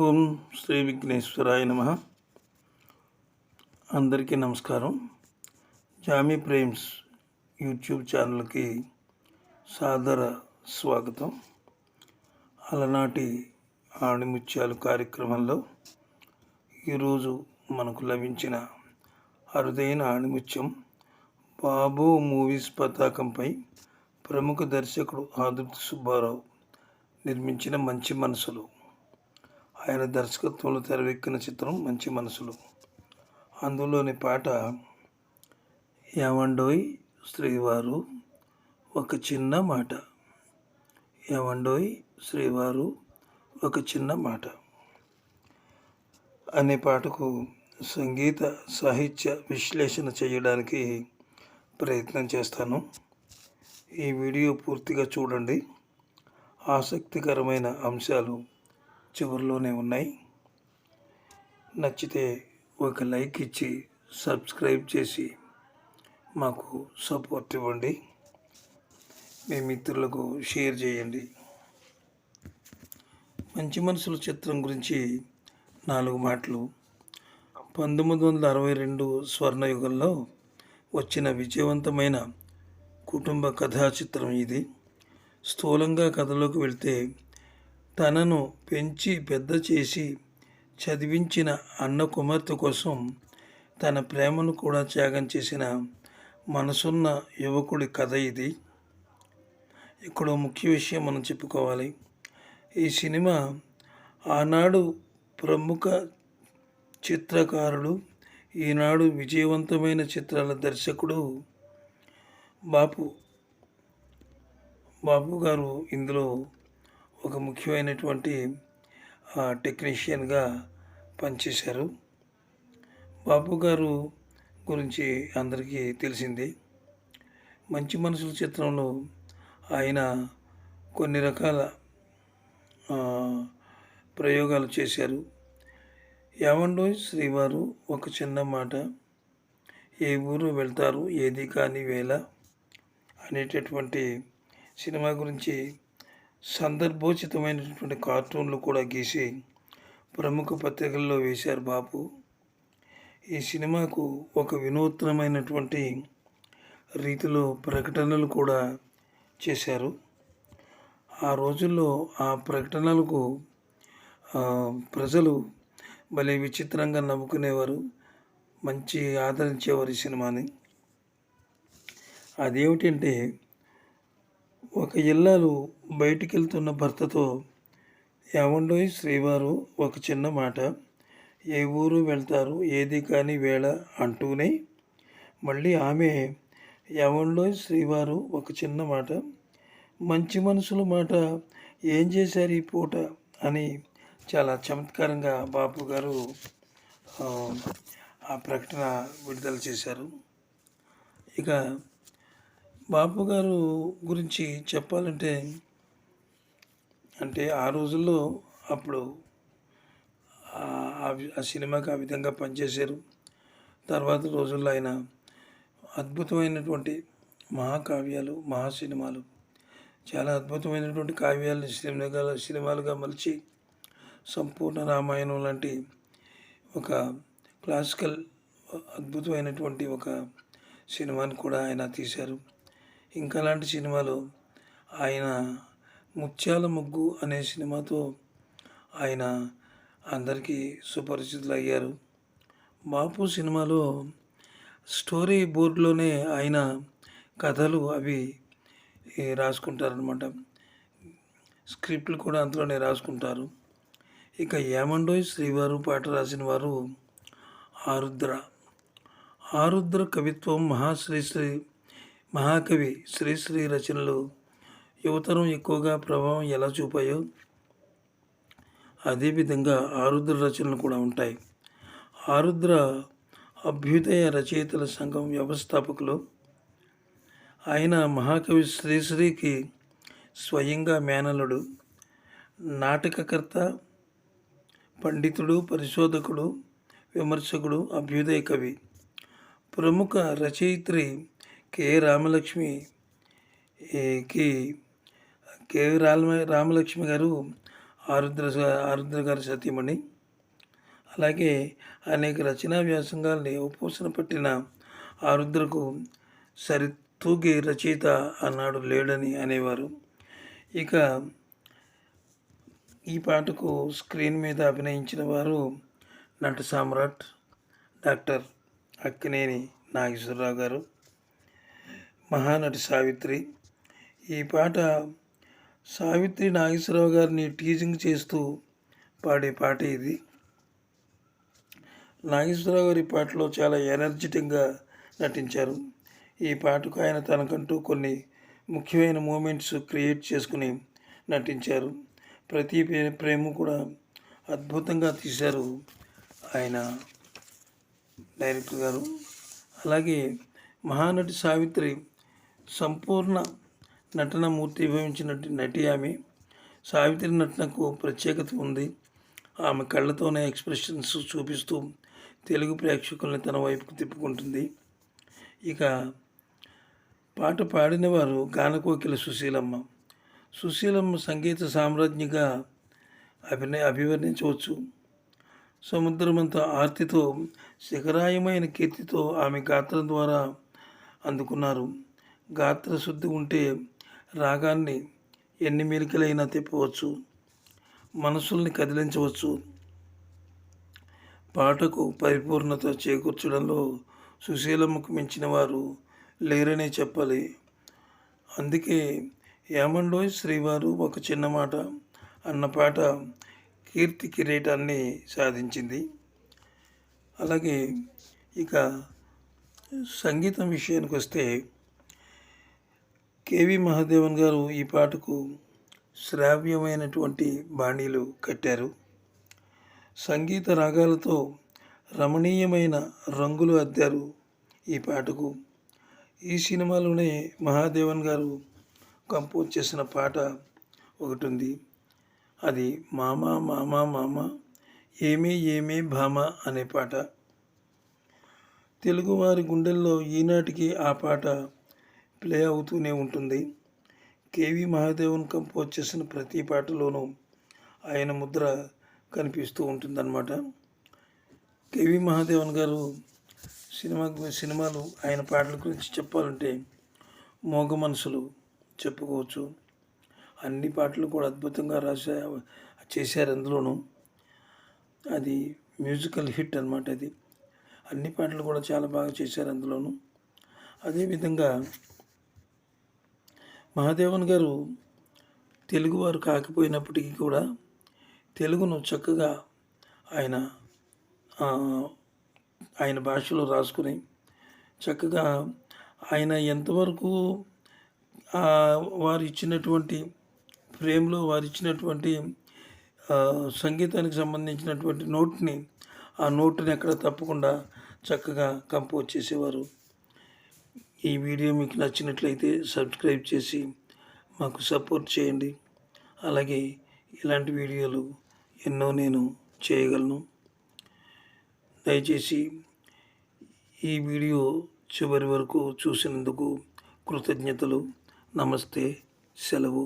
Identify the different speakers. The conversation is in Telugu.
Speaker 1: ఓం శ్రీ విఘ్నేశ్వరాయ నమః. అందరికీ నమస్కారం. జామీ ప్రేమ్స్ యూట్యూబ్ ఛానల్కి సాదర స్వాగతం. అలనాటి ఆణిముత్యాలు కార్యక్రమంలో ఈరోజు మనకు లభించిన అరుదైన ఆణిముత్యం బాబు మూవీస్ పతాకంపై ప్రముఖ దర్శకుడు ఆదుర్తి సుబ్బారావు నిర్మించిన మంచి మనసులు. ఆయన దర్శకత్వంలో తెరవెక్కిన చిత్రం మంచి మనసులు. అందులోని పాట ఏమండోయ్ శ్రీవారు ఒక చిన్న మాట, ఏమండోయ్ శ్రీవారు ఒక చిన్న మాట అనే పాటకు సంగీత సాహిత్య విశ్లేషణ చేయడానికి ప్రయత్నం చేస్తాను. ఈ వీడియో పూర్తిగా చూడండి. ఆసక్తికరమైన అంశాలు చివరిలోనే ఉన్నాయి. నచ్చితే ఒక లైక్ ఇచ్చి సబ్స్క్రైబ్ చేసి మాకు సపోర్ట్ ఇవ్వండి. మీ మిత్రులకు షేర్ చేయండి. మంచి మనసుల చిత్రం గురించి 4 మాటలు. 1962 స్వర్ణయుగంలో వచ్చిన విజయవంతమైన కుటుంబ కథా చిత్రం ఇది. స్థూలంగా కథలోకి వెళ్తే, తనను పెంచి పెద్ద చేసి చదివించిన అన్న కుమార్తె కోసం తన ప్రేమను కూడా త్యాగం చేసిన మనసున్న యువకుడి కథ ఇది. ఇక్కడ ముఖ్య విషయం మనం చెప్పుకోవాలి. ఈ సినిమా ఆనాడు ప్రముఖ చిత్రకారుడు, ఈనాడు విజయవంతమైన చిత్రాల దర్శకుడు బాపు గారు ఇందులో ఒక ముఖ్యమైనటువంటి టెక్నీషియన్గా పనిచేశారు. బాపు గారు గురించి అందరికీ తెలిసింది. మంచి మనసుల చిత్రంలో ఆయన కొన్ని రకాల ప్రయోగాలు చేశారు. ఏమండోయ్ శ్రీవారు ఒక చిన్న మాట, ఏ ఊరు వెళ్తారు ఏది కాని వేళ అనేటటువంటి సినిమా గురించి సందర్భోచితమైనటువంటి కార్టూన్లు కూడా గీసి ప్రముఖ పత్రికల్లో వేశారు బాపు. ఈ సినిమాకు ఒక వినూత్నమైనటువంటి రీతిలో ప్రకటనలు కూడా చేశారు. ఆ రోజుల్లో ఆ ప్రకటనలకు ప్రజలు భలే విచిత్రంగా నవ్వుకునేవారు, మంచి ఆదరించేవారు ఈ సినిమాని. అదేమిటంటే, ఒక ఇల్లాలు బయటికి వెళ్తున్న భర్తతో ఏమండోయ్ శ్రీవారు ఒక చిన్న మాట, ఏ ఊరు వెళ్తారు ఏది కాని వేళ అంటూనే మళ్ళీ ఆమె ఏమండోయ్ శ్రీవారు ఒక చిన్న మాట, మంచి మనసుల మాట ఏం చేశారు ఈ పూట అని చాలా చమత్కారంగా బాపు గారు ఆ ప్రకటన విడుదల చేశారు. ఇక బాపు గారు గురించి చెప్పాలంటే, ఆ రోజుల్లో అప్పుడు ఆ సినిమాకి ఆ విధంగా పనిచేశారు. తర్వాత రోజుల్లో ఆయన అద్భుతమైనటువంటి మహాకావ్యాలు, మహాసినిమాలు, చాలా అద్భుతమైనటువంటి కావ్యాలు సినిమాలుగా మలిచి సంపూర్ణ రామాయణం లాంటి ఒక క్లాసికల్ అద్భుతమైనటువంటి ఒక సినిమాని కూడా ఆయన తీశారు. ఇంకా అలాంటి సినిమాలు ఆయన ముత్యాల ముగ్గు అనే సినిమాతో ఆయన అందరికీ సుపరిచితులు అయ్యారు. బాపు సినిమాలో స్టోరీ బోర్డులోనే ఆయన కథలు అవి రాసుకుంటారనమాట. స్క్రిప్ట్లు కూడా అందులోనే రాసుకుంటారు. ఇక ఏమండోయ్ శ్రీవారు పాట రాసిన వారు ఆరుద్ర కవిత్వం మహాకవి శ్రీశ్రీ రచనలు యువతరం ఎక్కువగా ప్రభావం ఎలా చూపాయో అదేవిధంగా ఆరుద్ర రచనలు కూడా ఉంటాయి. ఆరుద్ర అభ్యుదయ రచయితల సంఘం వ్యవస్థాపకులు. ఆయన మహాకవి శ్రీశ్రీకి స్వయంగా మేనలుడు, నాటకకర్త, పండితుడు, పరిశోధకుడు, విమర్శకుడు, అభ్యుదయ కవి. ప్రముఖ రచయిత్రి కె రామలక్ష్మి గారు ఆరుద్ర ఆరుద్ర గారి సతీమణి. అలాగే అనేక రచనా వ్యాసంగాల్ని ఉపోసన పట్టిన ఆరుద్రకు సరితూగే రచయిత అన్నాడు లేడని అనేవారు. ఇక ఈ పాటకు స్క్రీన్ మీద అభినయించిన వారు నట సామ్రాట్ డాక్టర్ అక్కినేని నాగేశ్వరరావు గారు, మహానటి సావిత్రి. ఈ పాట సావిత్రి నాగేశ్వరరావు గారిని టీజింగ్ చేస్తూ పాడే పాట ఇది. నాగేశ్వరరావు గారి పాటలో చాలా ఎనర్జెటిక్గా నటించారు. ఈ పాటకు ఆయన తనకంటూ కొన్ని ముఖ్యమైన మూమెంట్స్ క్రియేట్ చేసుకుని నటించారు. ప్రతి ప్రేమ కూడా అద్భుతంగా తీశారు ఆయన డైరెక్టర్ గారు. అలాగే మహానటి సావిత్రి సంపూర్ణ నటన మూర్తిభవించిన నటి ఆమె. సావిత్రి నటనకు ప్రత్యేకత ఉంది. ఆమె కళ్ళతోనే ఎక్స్ప్రెషన్స్ చూపిస్తూ తెలుగు ప్రేక్షకుల్ని తన వైపుకు తిప్పుకుంటుంది. ఇక పాట పాడిన వారు గానకోకిల సుశీలమ్మ. సుశీలమ్మ సంగీత సామ్రాజ్ఞిగా అభివర్ణించవచ్చు. సముద్రమంత ఆర్తితో శిఖరాయమైన కీర్తితో ఆమె గాత్రం ద్వారా అందుకున్నారు. గాత్రశుద్ధి ఉంటే రాగాన్ని ఎన్ని మెలికలైనా తిప్పవచ్చు, మనసుల్ని కదిలించవచ్చు. పాటకు పరిపూర్ణత చేకూర్చడంలో సుశీలమ్మకు మించిన వారు లేరనే చెప్పాలి. అందుకే ఏమండోయ్ శ్రీవారు ఒక చిన్న మాట అన్న పాట కీర్తి కిరీటాన్ని సాధించింది. అలాగే ఇక సంగీతం విషయానికి వస్తే కేవి మహాదేవన్ గారు ఈ పాటకు శ్రావ్యమైనటువంటి బాణీలు కట్టారు. సంగీత రాగాలతో రమణీయమైన రంగులు అద్దారు ఈ పాటకు. ఈ సినిమాలోనే మహాదేవన్ గారు కంపోజ్ చేసిన పాట ఒకటి ఉంది. అది మామా మామా మామ ఏమే ఏమే భామ అనే పాట. తెలుగువారి గుండెల్లో ఈనాటికి ఆ పాట ప్లే అవుతూనే ఉంటుంది. కేవి మహాదేవన్ కంపోజ్ చేసిన ప్రతి పాటలోనూ ఆయన ముద్ర కనిపిస్తూ ఉంటుందన్నమాట. కేవి మహాదేవన్ గారు సినిమాలు ఆయన పాటల గురించి చెప్పాలంటే మోగ మనసులు చెప్పుకోవచ్చు. అన్ని పాటలు కూడా అద్భుతంగా చేశారు. అందులోనూ అది మ్యూజికల్ హిట్ అన్నమాట. అది అన్ని పాటలు కూడా చాలా బాగా చేశారు అందులోనూ. అదేవిధంగా మహాదేవన్ గారు తెలుగువారు కాకపోయినప్పటికీ కూడా తెలుగును చక్కగా ఆయన భాషలో రాసుకుని చక్కగా ఆయన ఎంతవరకు వారు ఇచ్చినటువంటి ఫ్రేమ్లో వారు ఇచ్చినటువంటి సంగీతానికి సంబంధించినటువంటి ఆ నోట్ని ఎక్కడ తప్పకుండా చక్కగా కంపోజ్ చేసేవారు. ఈ వీడియో మీకు నచ్చినట్లయితే సబ్స్క్రైబ్ చేసి మాకు సపోర్ట్ చేయండి. అలాగే ఇలాంటి వీడియోలు ఎన్నో నేను చేయగలను. దయచేసి ఈ వీడియో చివరి వరకు చూసినందుకు కృతజ్ఞతలు. నమస్తే, సెలవు.